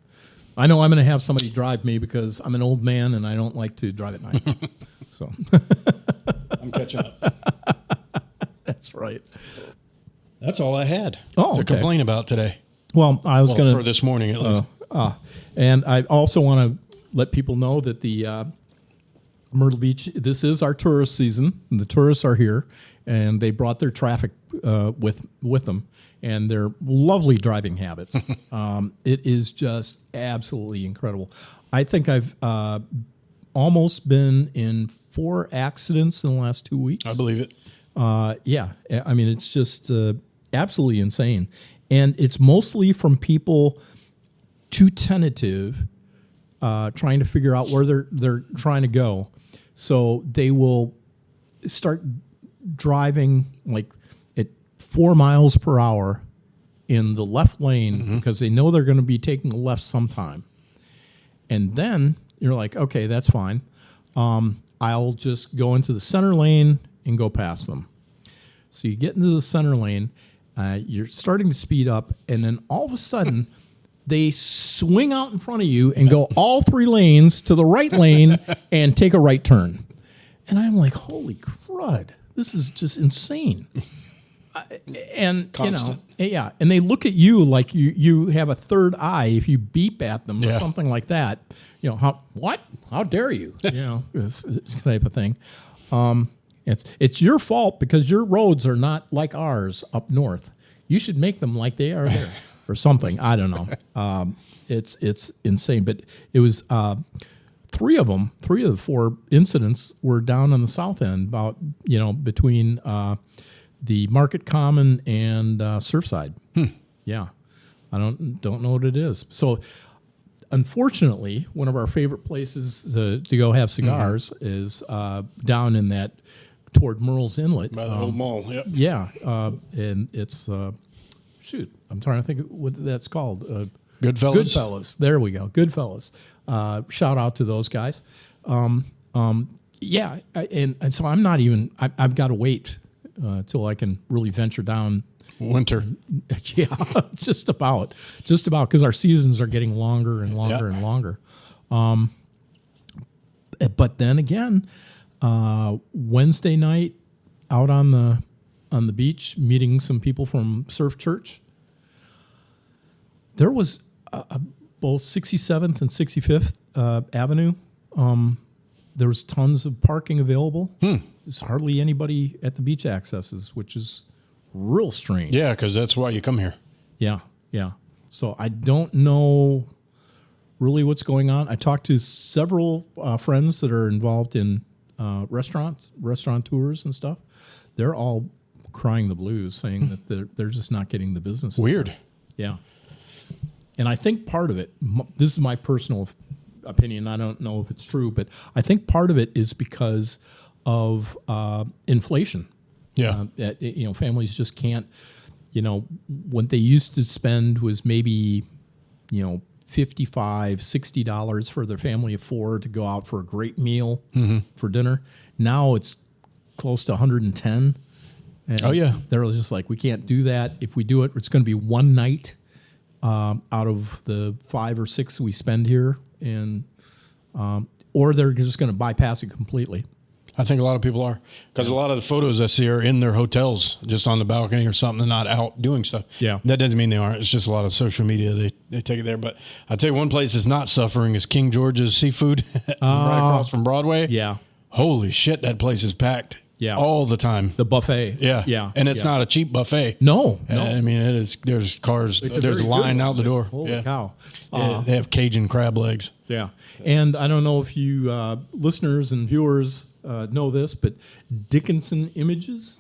Speaker 1: I know I'm going to have somebody drive me because I'm an old man and I don't like to drive at night. So
Speaker 3: I'm catching up.
Speaker 1: That's right.
Speaker 3: That's all I had
Speaker 1: to
Speaker 3: complain about today.
Speaker 1: Well, I was going to
Speaker 3: for this morning at least.
Speaker 1: And I also want to let people know that the Myrtle Beach, this is our tourist season. And the tourists are here, and they brought their traffic with them, and their lovely driving habits. It is just absolutely incredible. I think I've almost been in 4 accidents in the last 2 weeks.
Speaker 3: I believe it.
Speaker 1: Yeah. I mean, it's just absolutely insane. And it's mostly from people too tentative, trying to figure out where they're trying to go. So they will start driving like at 4 miles per hour in the left lane because they know they're going to be taking a left sometime. And then you're like, okay, that's fine. I'll just go into the center lane and go past them. So you get into the center lane, you're starting to speed up, and then all of a sudden they swing out in front of you and go all 3 lanes to the right lane and take a right turn. And I'm like, holy crud, this is just insane. And
Speaker 3: constant.
Speaker 1: Yeah, and they look at you like you have a third eye if you beep at them or something like that. How dare you? This type of thing. It's your fault because your roads are not like ours up north. You should make them like they are there or something. I don't know. It's insane. But it was 3 of the 4 incidents were down on the south end, about between the Market Common and Surfside. Yeah, I don't know what it is. So, unfortunately, one of our favorite places to go have cigars is down in that toward Merle's Inlet
Speaker 3: by the old mall. Yep.
Speaker 1: Yeah, and it's I'm trying to think of what that's called.
Speaker 3: Goodfellas.
Speaker 1: Goodfellas. There we go. Goodfellas. Shout out to those guys. Yeah, and so I'm not even. I've got to wait till I can really venture down.
Speaker 3: Winter.
Speaker 1: Yeah, just about because our seasons are getting longer and longer and longer. But then again, Wednesday night out on the beach, meeting some people from Surf Church. There was both 67th and 65th Avenue. There was tons of parking available. There's hardly anybody at the beach accesses, which is real strange.
Speaker 3: Yeah, because that's why you come here.
Speaker 1: Yeah. So I don't know really what's going on. I talked to several friends that are involved in restaurateurs and stuff. They're all crying the blues, saying that they're just not getting the business.
Speaker 3: Weird.
Speaker 1: Yeah. And I think part of it, this is my personal opinion, I don't know if it's true, but I think part of it is because of inflation.
Speaker 3: Yeah.
Speaker 1: Families just can't, what they used to spend was maybe, $55, $60 for their family of 4 to go out for a great meal for dinner. Now it's close to $110. And
Speaker 3: Oh, yeah.
Speaker 1: they're just like, we can't do that. If we do it, it's going to be one night out of the 5 or 6 we spend here, and or they're just going to bypass it completely.
Speaker 3: I think a lot of people are, because a lot of the photos I see are in their hotels, just on the balcony or something, not out doing stuff.
Speaker 1: Yeah.
Speaker 3: That doesn't mean they aren't. It's just a lot of social media. They take it there. But I'll tell you, one place that's not suffering is King George's Seafood right across from Broadway.
Speaker 1: Yeah.
Speaker 3: Holy shit, that place is packed.
Speaker 1: Yeah.
Speaker 3: All the time.
Speaker 1: The buffet.
Speaker 3: Yeah.
Speaker 1: Yeah.
Speaker 3: And it's not a cheap buffet.
Speaker 1: No.
Speaker 3: I mean, it is. There's cars.
Speaker 1: It's
Speaker 3: There's a
Speaker 1: very
Speaker 3: line
Speaker 1: good
Speaker 3: out the door.
Speaker 1: Holy cow.
Speaker 3: Yeah, they have Cajun crab legs.
Speaker 1: Yeah. And I don't know if you listeners and viewers know this, but Dickinson Images,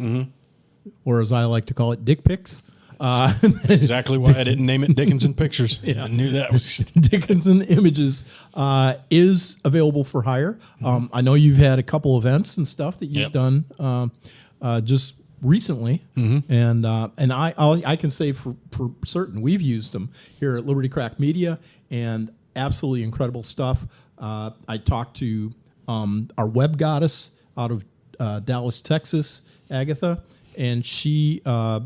Speaker 1: or as I like to call it, dick pics.
Speaker 3: Exactly why I didn't name it Dickinson Pictures. I knew that was.
Speaker 1: Dickinson Images is available for hire. I know you've had a couple events and stuff that you've done just recently, and I can say for certain we've used them here at Liberty Crack Media, and absolutely incredible stuff. I talked to our web goddess out of Dallas, Texas, Agatha, and she's got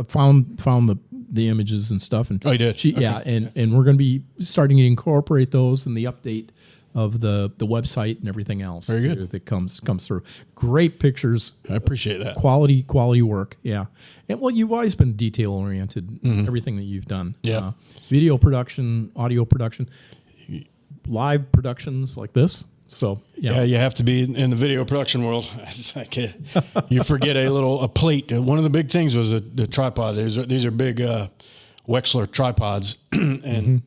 Speaker 1: found the images and stuff. And
Speaker 3: oh, you did?
Speaker 1: Yeah, and we're going to be starting to incorporate those in the update of the website and everything else.
Speaker 3: Very good.
Speaker 1: That comes through. Great pictures.
Speaker 3: I appreciate that.
Speaker 1: Quality work. Yeah. And well, you've always been detail oriented. Everything that you've done.
Speaker 3: Yeah.
Speaker 1: Video production, audio production, live productions like this. So
Speaker 3: yeah, you have to be in the video production world. It's like you forget a plate. One of the big things was the tripod. These are big Wexler tripods, and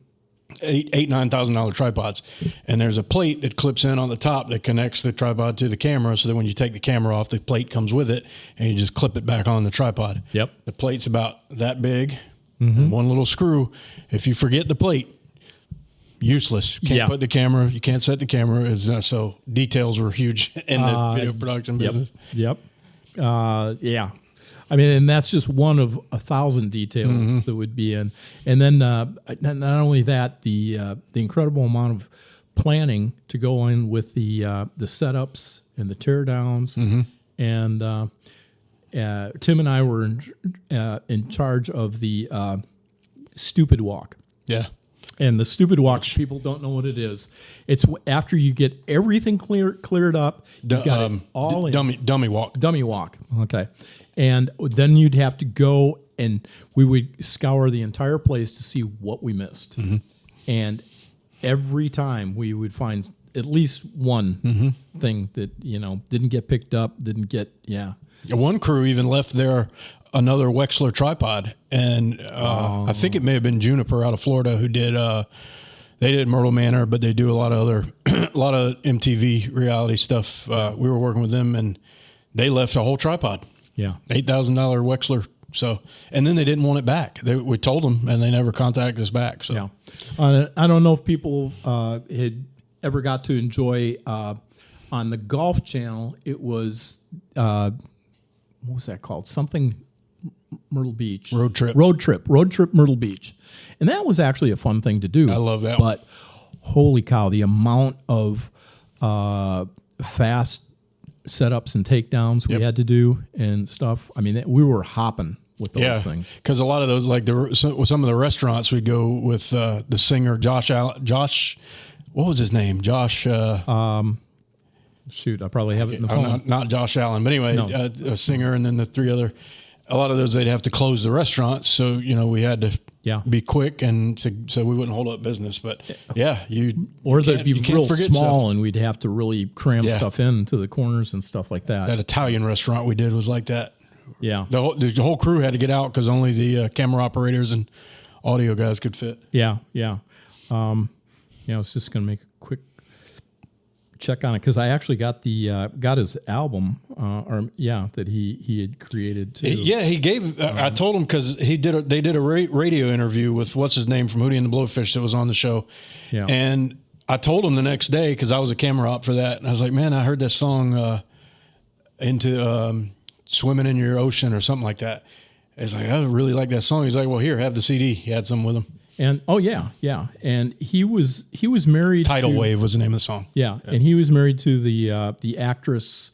Speaker 3: $9,000 tripods. And there's a plate that clips in on the top that connects the tripod to the camera, so that when you take the camera off, the plate comes with it, and you just clip it back on the tripod.
Speaker 1: Yep.
Speaker 3: The plate's about that big, and one little screw. If you forget the plate, useless. Can't put the camera. You can't set the camera. So details were huge in the video production business.
Speaker 1: Yep. Yeah. I mean, and that's just one of 1,000 details that would be in. And then not only that, the incredible amount of planning to go in with the setups and the teardowns. And Tim and I were in charge of the stupid walk.
Speaker 3: Yeah.
Speaker 1: And the stupid walk, people don't know what it is. It's after you get everything cleared up, you got it all in.
Speaker 3: Dummy walk.
Speaker 1: Dummy walk. Okay. And then you'd have to go, and we would scour the entire place to see what we missed. And every time we would find at least one thing that, didn't get picked up, didn't get,
Speaker 3: One crew even left there another Wexler tripod, and I think it may have been Juniper out of Florida who did. They did Myrtle Manor, but they do a lot of other, a lot of MTV reality stuff. We were working with them, and they left a whole tripod.
Speaker 1: Yeah,
Speaker 3: $8,000 Wexler. So, and then they didn't want it back. We told them, and they never contacted us back. So,
Speaker 1: I don't know if people had ever got to enjoy on the Golf Channel. It was what was that called? Something. Myrtle Beach. Road Trip Myrtle Beach. And that was actually a fun thing to do.
Speaker 3: I love that
Speaker 1: But holy cow, the amount of fast setups and takedowns we had to do and stuff. I mean, we were hopping with those things. Because
Speaker 3: a lot of those, like some of the restaurants, we'd go with the singer Josh, what was his name? Josh.
Speaker 1: Shoot, I probably have it in the phone.
Speaker 3: Not Josh Allen, but anyway, a singer, and then the three other. A lot of those, they'd have to close the restaurants, so we had to be quick, and so we wouldn't hold up business. But
Speaker 1: they'd be real small, stuff. And we'd have to really cram stuff into the corners and stuff like that.
Speaker 3: That Italian restaurant we did was like that.
Speaker 1: Yeah,
Speaker 3: the whole crew had to get out because only the camera operators and audio guys could fit.
Speaker 1: Yeah. I was just going to make a quick check on it because I actually got got his album that he had created too.
Speaker 3: He gave. I told him because they did a radio interview with what's his name from Hootie and the Blowfish that was on the show. Yeah, and I told him the next day because I was a camera op for that, and I was like, man, I heard that song into Swimming in Your Ocean or something like that. He's like, I really like that song. He's like, well, here, have the CD. He had some with him.
Speaker 1: And and he was married.
Speaker 3: Tidal Wave was the name of the song.
Speaker 1: Yeah, and he was married to the actress.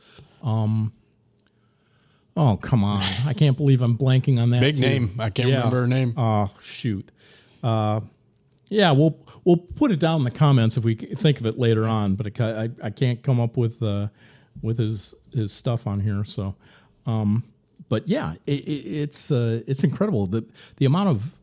Speaker 1: Oh, come on. I can't believe I'm blanking on that.
Speaker 3: Big
Speaker 1: too.
Speaker 3: name. I can't remember her name.
Speaker 1: Oh, shoot. Yeah, we'll put it down in the comments if we think of it later on, but I can't come up with his stuff on here. So, but yeah, it's incredible the amount of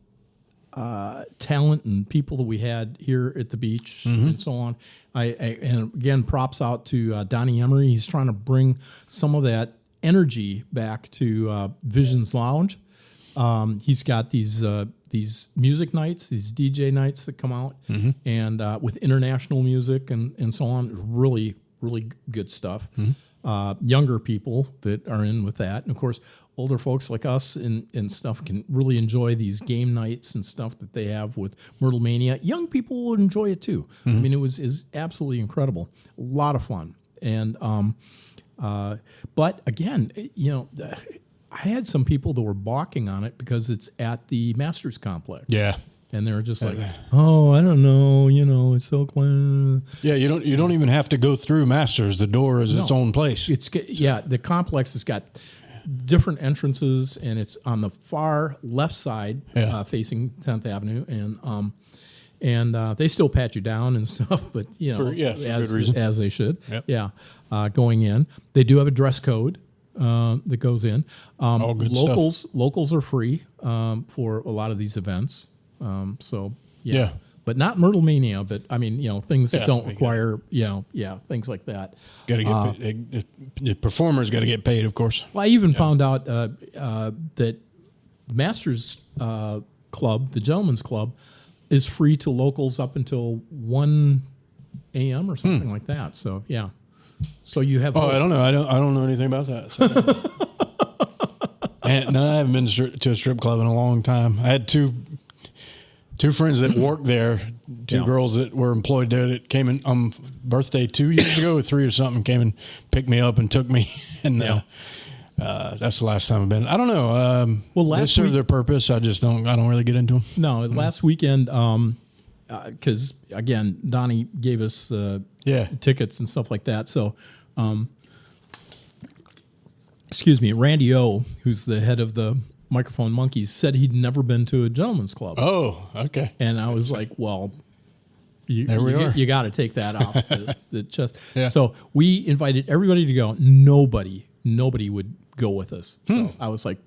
Speaker 1: talent and people that we had here at the beach and so on. And again, props out to Donnie Emery. He's trying to bring some of that energy back to Visions Lounge. He's got these music nights, these DJ nights that come out, and with international music and so on. Really, really good stuff. Younger people that are in with that, and of course, older folks like us and stuff can really enjoy these game nights and stuff that they have with Myrtle Mania. Young people would enjoy it too. I mean, is absolutely incredible. A lot of fun. And but again, I had some people that were balking on it because it's at the Masters Complex.
Speaker 3: Yeah.
Speaker 1: And they were just like, "Oh, I don't know, it's so close."
Speaker 3: Yeah, you don't even have to go through Masters. The door is its own place.
Speaker 1: The complex has got different entrances, and it's on the far left side, facing 10th Avenue, and they still pat you down and stuff, but
Speaker 3: for good reason.
Speaker 1: As they should.
Speaker 3: Yep.
Speaker 1: Yeah, going in, they do have a dress code that goes in.
Speaker 3: All good stuff.
Speaker 1: Locals are free for a lot of these events. So
Speaker 3: yeah.
Speaker 1: But not Myrtle Mania, but I mean, things that don't require, things like that.
Speaker 3: Got to get paid. The performers got to get paid, of course.
Speaker 1: Well, I even found out that Masters Club, the Gentlemen's Club, is free to locals up until 1 a.m. or something like that. So yeah, so you have.
Speaker 3: Oh, I don't know. I don't know anything about that. So. And no, I haven't been to a strip club in a long time. I had two friends that worked there, two girls that were employed there that came in birthday 2 years ago or 3 or something, came and picked me up and took me. And that's the last time I've been. I don't know. They serve their purpose. I don't really get into them.
Speaker 1: No, last weekend, because again, Donnie gave us tickets and stuff like that. So, excuse me, Randy O, who's the head of the Microphone Monkeys, said he'd never been to a gentleman's club.
Speaker 3: Oh, okay.
Speaker 1: And I was like, well, you got to take that off the chest.
Speaker 3: Yeah.
Speaker 1: So we invited everybody to go. Nobody would go with us. So I was like,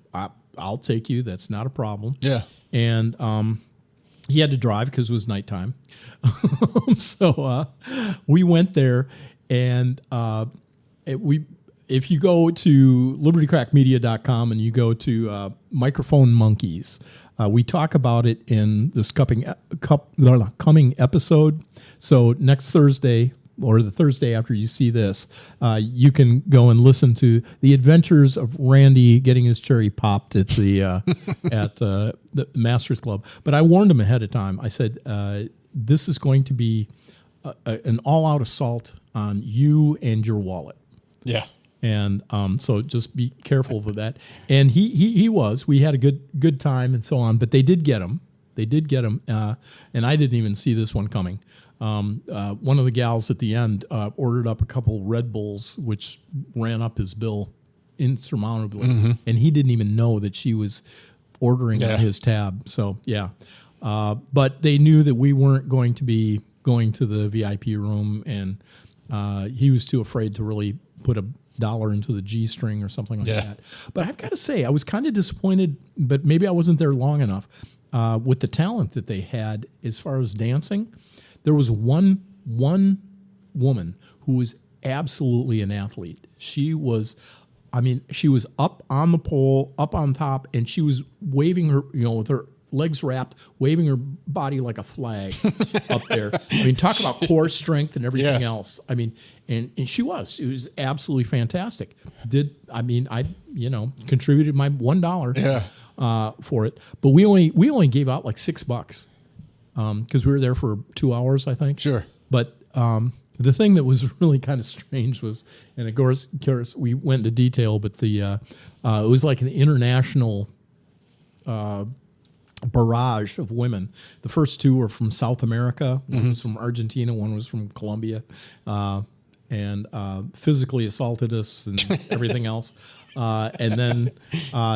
Speaker 1: I'll take you. That's not a problem.
Speaker 3: Yeah.
Speaker 1: And he had to drive because it was nighttime. So we went there, and if you go to libertycrackmedia.com and you go to Microphone Monkeys, we talk about it in this coming episode. So next Thursday, or the Thursday after you see this, you can go and listen to the adventures of Randy getting his cherry popped at the at the Masters Club. But I warned him ahead of time. I said, this is going to be an all-out assault on you and your wallet.
Speaker 3: Yeah.
Speaker 1: And so just be careful of that. And he was. We had a good time and so on. But they did get him. And I didn't even see this one coming. One of the gals at the end ordered up a couple Red Bulls, which ran up his bill insurmountably. And he didn't even know that she was ordering on his tab. So, yeah. But they knew that we weren't going to be going to the VIP room. And he was too afraid to really put a dollar into the G string or something like that. But I've got to say, I was kind of disappointed, but maybe I wasn't there long enough with the talent that they had as far as dancing. There was one woman who was absolutely an athlete. She was up on the pole, up on top, and she was waving her, with her legs wrapped, waving her body like a flag up there. I mean, talk about core strength and everything else. I mean, and she was absolutely fantastic. I contributed my $1 for it, but we only gave out like $6 because we were there for 2 hours, I think.
Speaker 3: Sure.
Speaker 1: But the thing that was really kind of strange was, and of course we went into detail, but it was like an international barrage of women. The first two were from South America. One was from Argentina. One was from Colombia. and physically assaulted us and everything else. And then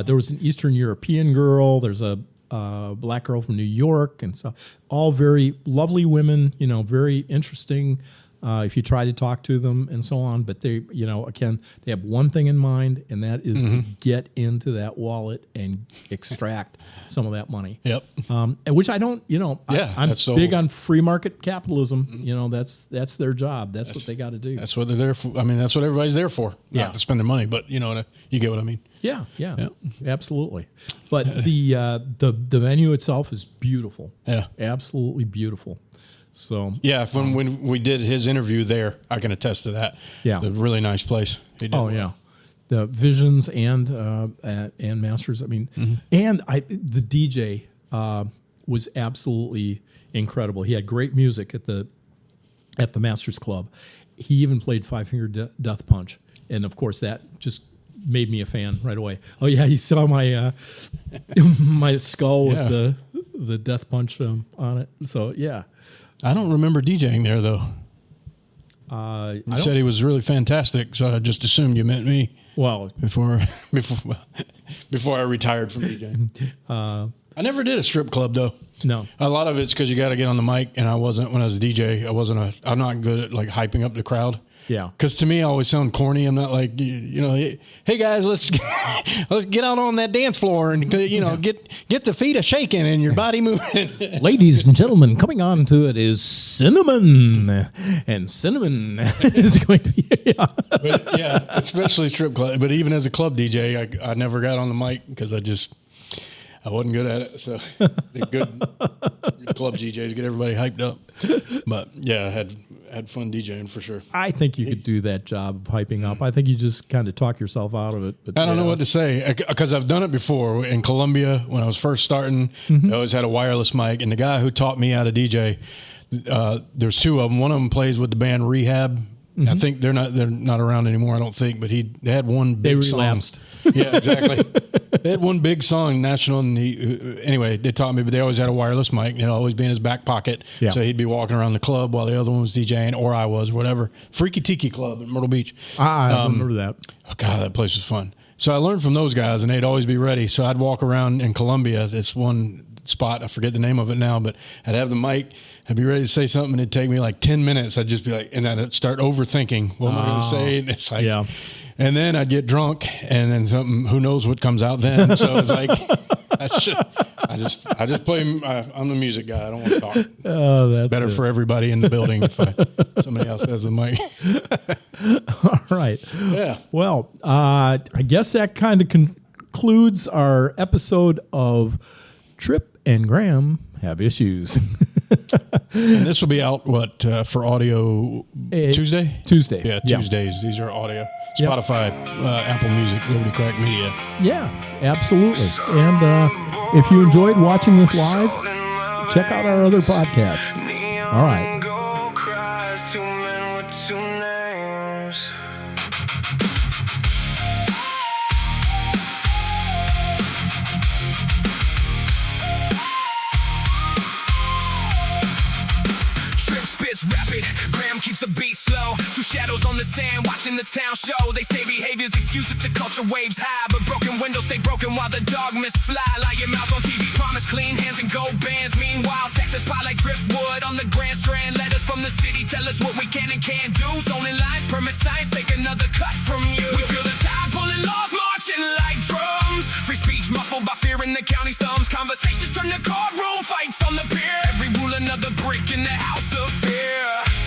Speaker 1: there was an Eastern European girl. There's a black girl from New York, and so all very lovely women, very interesting if you try to talk to them and so on. But they, again, they have one thing in mind, and that is to get into that wallet and extract some of that money.
Speaker 3: Yep.
Speaker 1: And which I don't, I'm big on free market capitalism. That's their job. That's what they got to do.
Speaker 3: That's what they're there for. I mean, that's what everybody's there for. Not to spend their money, but you get what I mean.
Speaker 1: Yeah, absolutely. But the venue itself is beautiful.
Speaker 3: Yeah,
Speaker 1: absolutely beautiful. So
Speaker 3: when we did his interview there, I can attest to that. Yeah, it's a really nice place.
Speaker 1: Yeah, the Visions and Masters. I mean, and the DJ was absolutely incredible. He had great music at the Masters Club. He even played Five Finger Death Punch, and of course that just made me a fan right away. Oh yeah, he saw my my skull with the Death Punch on it. So yeah.
Speaker 3: I don't remember DJing there though. You said he was really fantastic, so I just assumed you meant me.
Speaker 1: Well,
Speaker 3: before I retired from DJing, I never did a strip club though.
Speaker 1: No,
Speaker 3: a lot of it's because you got to get on the mic, and I wasn't when I was a DJ. I'm not good at like hyping up the crowd.
Speaker 1: Yeah,
Speaker 3: because to me, I always sound corny. I'm not like hey guys, let's get out on that dance floor and get the feet a shaking and your body moving.
Speaker 1: Ladies and gentlemen, coming on to it is Cinnamon, and Cinnamon is going to be
Speaker 3: But, especially strip club. But even as a club DJ, I never got on the mic because I wasn't good at it. So the good club DJs get everybody hyped up. But yeah, I had fun DJing for sure.
Speaker 1: I think you could do that job of hyping up. I think you just kind of talk yourself out of it. But
Speaker 3: I don't know what to say because I've done it before in Colombia when I was first starting. I always had a wireless mic, and the guy who taught me how to DJ, there's two of them. One of them plays with the band Rehab. I think they're not around anymore. I don't think, but they had one big song. Yeah, exactly. They had one big song, national, and anyway, they taught me, but they always had a wireless mic, and it'd always be in his back pocket. Yeah. So he'd be walking around the club while the other one was DJing, or I was, whatever. Freaky Tiki Club in Myrtle Beach.
Speaker 1: I remember that.
Speaker 3: Oh God, that place was fun. So I learned from those guys, and they'd always be ready. So I'd walk around in Colombia, this one spot, I forget the name of it now, but I'd have the mic, I'd be ready to say something, and it'd take me like 10 minutes. I'd just be like, and then I'd start overthinking what am I going to say, and it's like, and then I'd get drunk, and then something, who knows what comes out then. So it's like, I just play, I'm the music guy. I don't want to talk.
Speaker 1: Oh, that's
Speaker 3: better for everybody in the building if somebody else has the mic.
Speaker 1: All right.
Speaker 3: Yeah.
Speaker 1: Well, I guess that kind of concludes our episode of Tripp and Graham Have Issues.
Speaker 3: And this will be out, for audio Tuesday?
Speaker 1: Tuesday.
Speaker 3: Yeah, Tuesdays. These are audio. Spotify, Apple Music, Liberty Crack Media.
Speaker 1: Yeah, absolutely. And if you enjoyed watching this live, check out our other podcasts. All right.
Speaker 2: Rapid, Graham keeps the beat slow. Two shadows on the sand, watching the town show. They say behavior's excuse if the culture waves high, but broken windows stay broken while the dogmas fly. Like your mouth on TV, promise clean hands and gold bands. Meanwhile, Texas pie like driftwood on the Grand Strand. Letters from the city tell us what we can and can't do. Zoning lines, permit signs, take another cut from you. We feel the tide pulling laws, marching like drums. Free speech muffled by fear in the county's thumbs. Conversations turn to courtroom fights on the pier. Every rule another brick in the house of fear.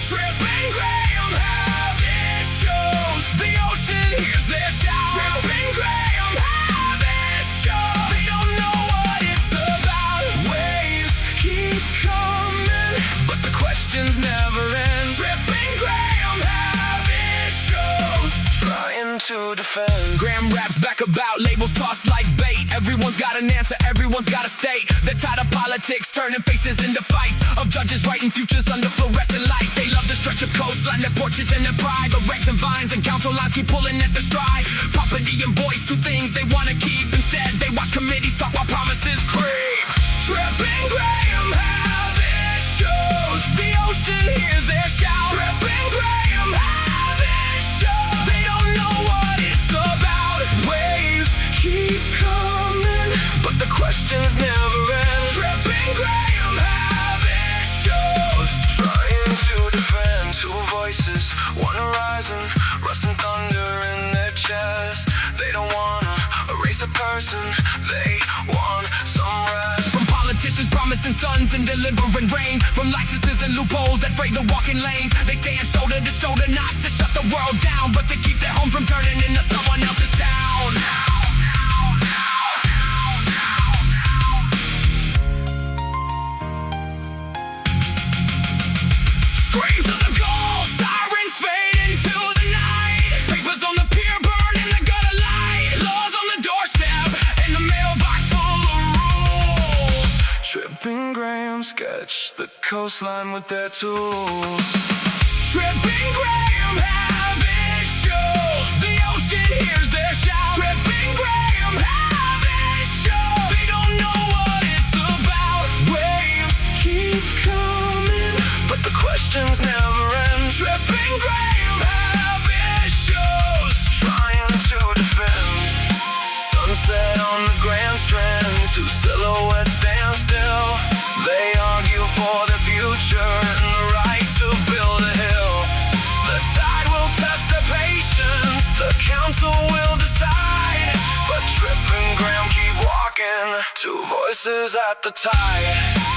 Speaker 2: Tripp and Graham have issues. The ocean hears their shout. Tripp and Graham have issues. They don't know what it's about. Waves keep coming, but the questions never end. Tripp and Graham have issues. Trying to defend. Graham raps back about labels tossed like bait. Everyone's got an answer, everyone's got a state. They're tired of politics, turning faces into fights. Of judges writing futures under fluorescent lights. They love to stretch a coastline, their porches and their pride. But wrecks and vines and council lines keep pulling at the stride. Property and voice, two things they want to keep. Instead, they watch committees talk while promises creep. Tripp and Graham have issues. The ocean hears their shout. Tripp and Graham have Two voices, one horizon, rust and thunder in their chest. They don't wanna erase a person, they want some rest. From politicians promising sons and delivering rain, from licenses and loopholes that fray the walking lanes, they stand shoulder to shoulder, not to shut the world down, but to keep their homes from turning into someone else's town. Screams of the gold, sirens fade into the night. Papers on the pier burn in the gutter light. Laws on the doorstep and the mailbox full of rules. Tripp and Graham sketch the coastline with their tools. Tripp and Graham have issues. The ocean hears their shout. Tripp and Graham have issues. They don't know what it's about. Waves keep coming, but the questions never end. Tripp and Graham have issues, trying to defend. Sunset on the Grand Strand, two silhouettes stand still. They argue for the future and the right to build a hill. The tide will test their patience, the council will decide. But Tripp and Graham keep walking, two voices at the tide.